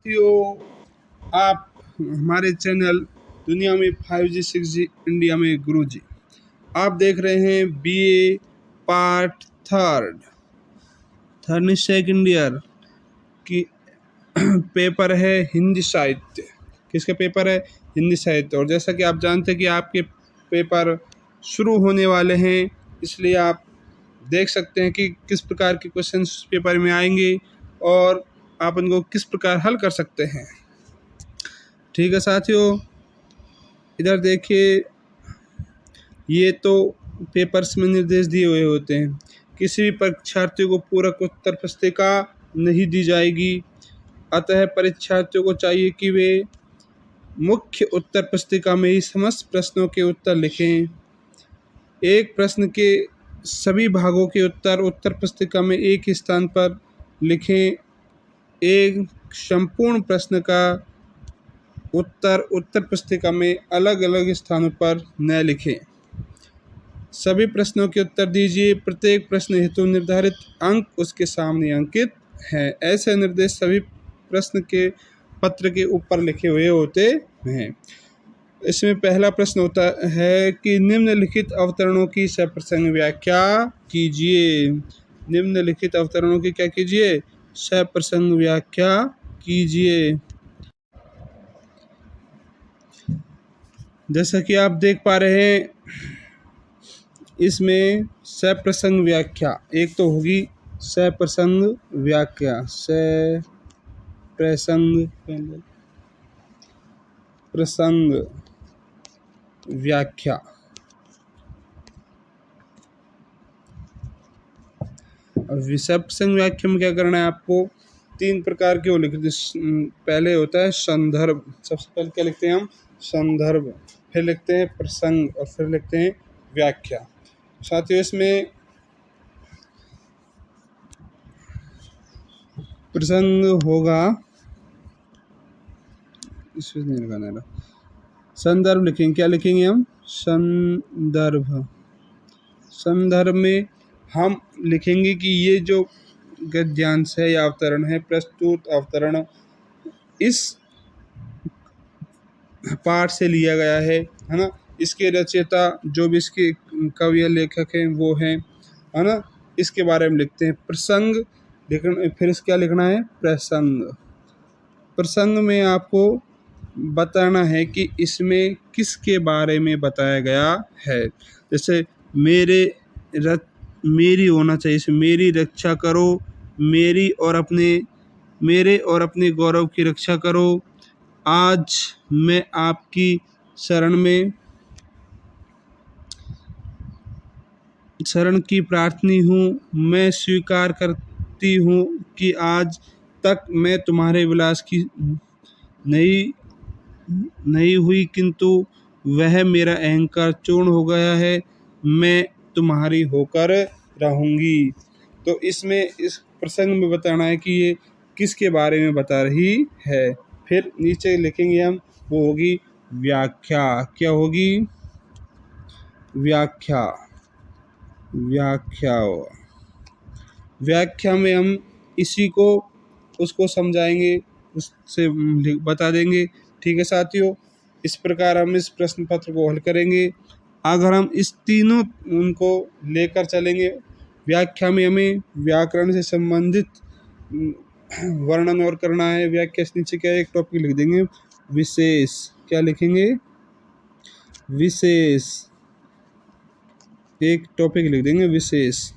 साथियों, आप हमारे चैनल दुनिया में 5G 6G इंडिया में गुरुजी, आप देख रहे हैं BA part third second year की पेपर है हिंदी साहित्य। किसका पेपर है? हिंदी साहित्य। और जैसा कि आप जानते हैं कि आपके पेपर शुरू होने वाले हैं, इसलिए आप देख सकते हैं कि किस प्रकार के क्वेश्चंस पेपर में आएंगे और आप उनको किस प्रकार हल कर सकते हैं। ठीक है साथियों, इधर देखिए, ये तो पेपर्स में निर्देश दिए हुए होते हैं। किसी भी परीक्षार्थियों को पूरक उत्तर पुस्तिका नहीं दी जाएगी, अतः परीक्षार्थियों को चाहिए कि वे मुख्य उत्तर पुस्तिका में ही समस्त प्रश्नों के उत्तर लिखें। एक प्रश्न के सभी भागों के उत्तर उत्तर पुस्तिका में एक ही स्थान पर लिखें। एक संपूर्ण प्रश्न का उत्तर उत्तर पुस्तिका में अलग अलग स्थानों पर न लिखें। सभी प्रश्नों के उत्तर दीजिए। प्रत्येक प्रश्न हेतु निर्धारित अंक उसके सामने अंकित हैं। ऐसे निर्देश सभी प्रश्न के पत्र के ऊपर लिखे हुए होते हैं। इसमें पहला प्रश्न होता है कि निम्नलिखित अवतरणों की सप्रसंग व्याख्या कीजिए। निम्नलिखित अवतरणों की क्या कीजिए? सप्रसंग व्याख्या कीजिए। जैसा कि आप देख पा रहे हैं, इसमें सप्रसंग व्याख्या एक तो होगी सप्रसंग व्याख्या, प्रसंग व्याख्या। सप्रसंग व्याख्या में क्या करना है आपको? 3 प्रकार के वो लिखते। पहले होता है संदर्भ। सबसे पहले क्या लिखते हैं हम? संदर्भ। फिर लिखते हैं प्रसंग और फिर लिखते हैं व्याख्या। साथियों, इसमें प्रसंग होगा, इसमें नहीं लगाना, संदर्भ लिखेंगे। क्या लिखेंगे हम? संदर्भ। संदर्भ में हम लिखेंगे कि ये जो गद्यांश है या अवतरण है, प्रस्तुत अवतरण इस पाठ से लिया गया है ना। इसके रचयिता जो भी इसके कवि या लेखक हैं वो हैं, है ना। इसके बारे में लिखते हैं। प्रसंग लिखना, फिर क्या लिखना है? प्रसंग। प्रसंग में आपको बताना है कि इसमें किसके बारे में बताया गया है। जैसे मेरी होना चाहिए, इसमें मेरी रक्षा करो, मेरे और अपने गौरव की रक्षा करो, आज मैं आपकी शरण की प्रार्थनी हूँ। मैं स्वीकार करती हूँ कि आज तक मैं तुम्हारे विलास की नहीं हुई, किंतु वह मेरा अहंकार चूर्ण हो गया है। मैं तुम्हारी होकर रहूँगी। तो इसमें इस प्रसंग में बताना है कि ये किसके बारे में बता रही है। फिर नीचे लिखेंगे हम, वो होगी व्याख्या। क्या होगी? व्याख्या। व्याख्या में हम इसी को उसको समझाएंगे, उससे बता देंगे। ठीक है साथियों, इस प्रकार हम इस प्रश्न पत्र को हल करेंगे। अगर हम इस तीनों उनको लेकर चलेंगे, व्याख्या में हमें व्याकरण से संबंधित वर्णन और करना है। व्याख्या से नीचे क्या एक टॉपिक लिख देंगे, विशेष। क्या लिखेंगे? विशेष। एक टॉपिक लिख देंगे विशेष।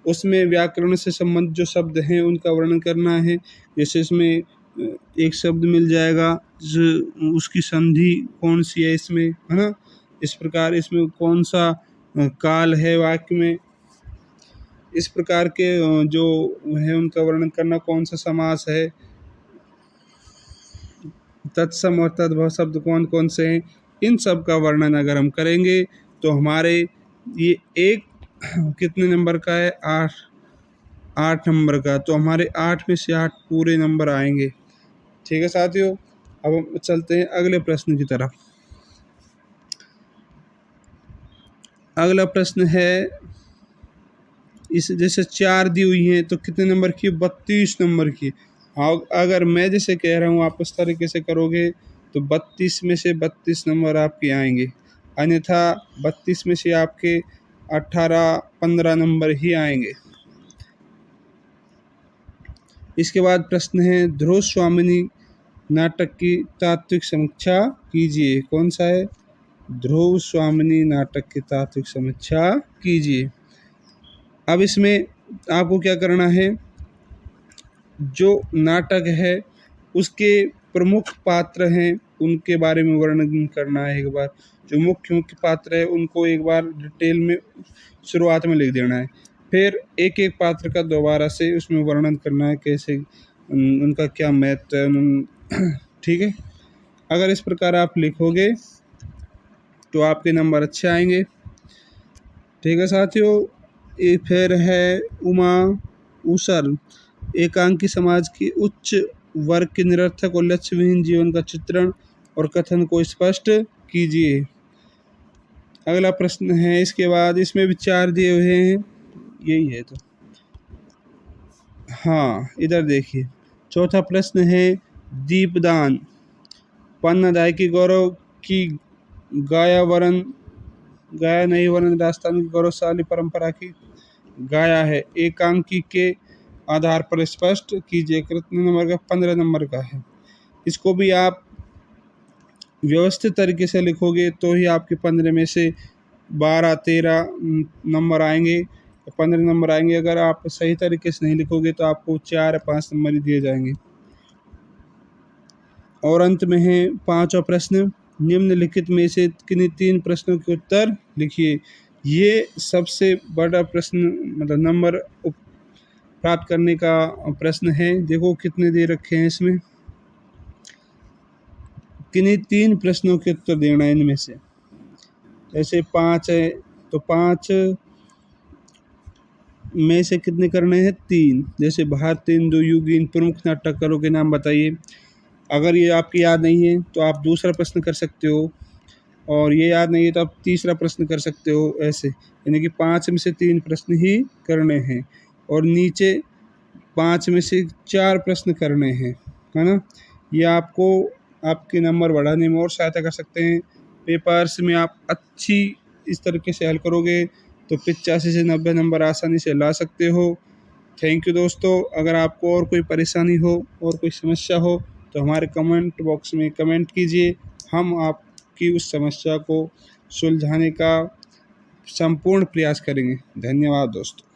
उसमें व्याकरण से संबंधित जो शब्द हैं उनका वर्णन करना है। जैसे इसमें एक शब्द मिल जाएगा, उसकी संधि कौन सी है इसमें, है ना। इस प्रकार इसमें कौन सा काल है वाक्य में, इस प्रकार के जो है उनका वर्णन करना। कौन सा समास है, तत्सम और तद्भव शब्द कौन कौन से हैं, इन सब का वर्णन अगर हम करेंगे तो हमारे ये एक कितने नंबर का है? 8 नंबर का। तो हमारे 8 में से 8 पूरे नंबर आएंगे। ठीक है साथियों, अब हम चलते हैं अगले प्रश्न की तरफ। अगला प्रश्न है, इस जैसे 4 दी हुई हैं तो कितने नंबर की? 32 नंबर की। अगर मैं जैसे कह रहा हूँ आप उस तरीके से करोगे तो 32 में से 32 नंबर आपके आएंगे, अन्यथा 32 में से आपके 18-15 नंबर ही आएंगे। इसके बाद प्रश्न है ध्रुव स्वामिनी नाटक की तात्विक समीक्षा कीजिए। कौन सा है? ध्रुव स्वामिनी नाटक की तात्विक समीक्षा कीजिए। अब इसमें आपको क्या करना है, जो नाटक है उसके प्रमुख पात्र हैं उनके बारे में वर्णन करना है। एक बार जो मुख्य पात्र है उनको एक बार डिटेल में शुरुआत में लिख देना है, फिर एक एक पात्र का दोबारा से उसमें वर्णन करना है, कैसे उनका क्या महत्व है। ठीक है, अगर इस प्रकार आप लिखोगे तो आपके नंबर अच्छे आएंगे। ठीक है साथियों, ये फिर है उमा ऊसर एकांकी समाज की उच्च वर्ग के निरर्थक और लक्ष्यविहीन जीवन का चित्रण और कथन को स्पष्ट कीजिए। अगला प्रश्न है, इसके बाद इसमें विचार दिए हुए हैं, यही है तो हाँ इधर देखिए। चौथा प्रश्न है दीपदान पन्नादाय की गौरव की गाया नहीं वरन राजस्थान की गौरवशाली परंपरा की गाया है, एकांकी के आधार पर स्पष्ट कीजिए। कितने नंबर का? 15 नंबर का है। इसको भी आप व्यवस्थित तरीके से लिखोगे तो ही आपके 15 में से 12-13 नंबर आएंगे, 15 नंबर आएंगे। अगर आप सही तरीके से नहीं लिखोगे तो आपको 4-5 नंबर ही दिए जाएंगे। और अंत में है 5वां प्रश्न, निम्नलिखित में से किन्हीं 3 प्रश्नों के उत्तर लिखिए। ये सबसे बड़ा प्रश्न, मतलब नंबर प्राप्त करने का प्रश्न है। देखो कितने दे रखे हैं इसमें, किन्हीं 3 प्रश्नों के उत्तर देना है इनमें से। जैसे 5 है तो 5 में से कितने करने हैं? 3। जैसे भारतेंदु युगीन प्रमुख नाटककारों के नाम बताइए। अगर ये आपकी याद नहीं है तो आप दूसरा प्रश्न कर सकते हो, और ये याद नहीं है तो आप तीसरा प्रश्न कर सकते हो। ऐसे यानी कि 5 में से 3 प्रश्न ही करने हैं, और नीचे 5 में से 4 प्रश्न करने हैं, है ना। ये आपको आपके नंबर बढ़ाने में और सहायता कर सकते हैं। पेपर्स में आप अच्छी इस तरीके से हल करोगे तो 85 से 90 नंबर आसानी से ला सकते हो। थैंक यू दोस्तों। अगर आपको और कोई परेशानी हो और कोई समस्या हो तो हमारे कमेंट बॉक्स में कमेंट कीजिए, हम आपकी उस समस्या को सुलझाने का संपूर्ण प्रयास करेंगे। धन्यवाद दोस्तों।